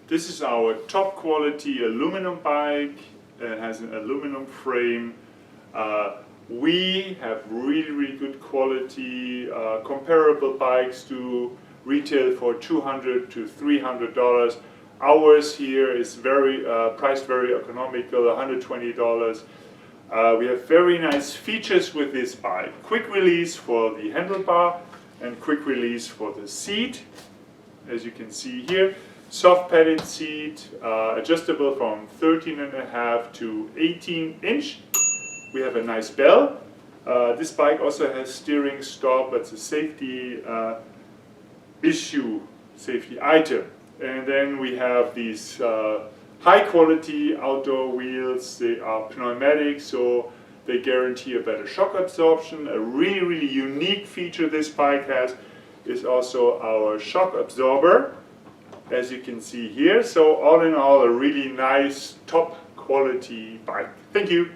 This is our top quality aluminum bike. It has an aluminum frame. We have really good quality. Comparable bikes to retail for $200 to $300. Ours here is priced very economical, $120. We have very nice features with this bike. Quick release for the handlebar and quick release for the seat, as you can see here. Soft padded seat, adjustable from 13.5 to 18 inch. We have a nice bell. This bike also has steering stop, but it's a safety safety item. And then we have these high quality outdoor wheels. They are pneumatic, so they guarantee a better shock absorption. A really unique feature this bike has is also our shock absorber, as you can see here. So all in all, a really nice top quality bike. Thank you.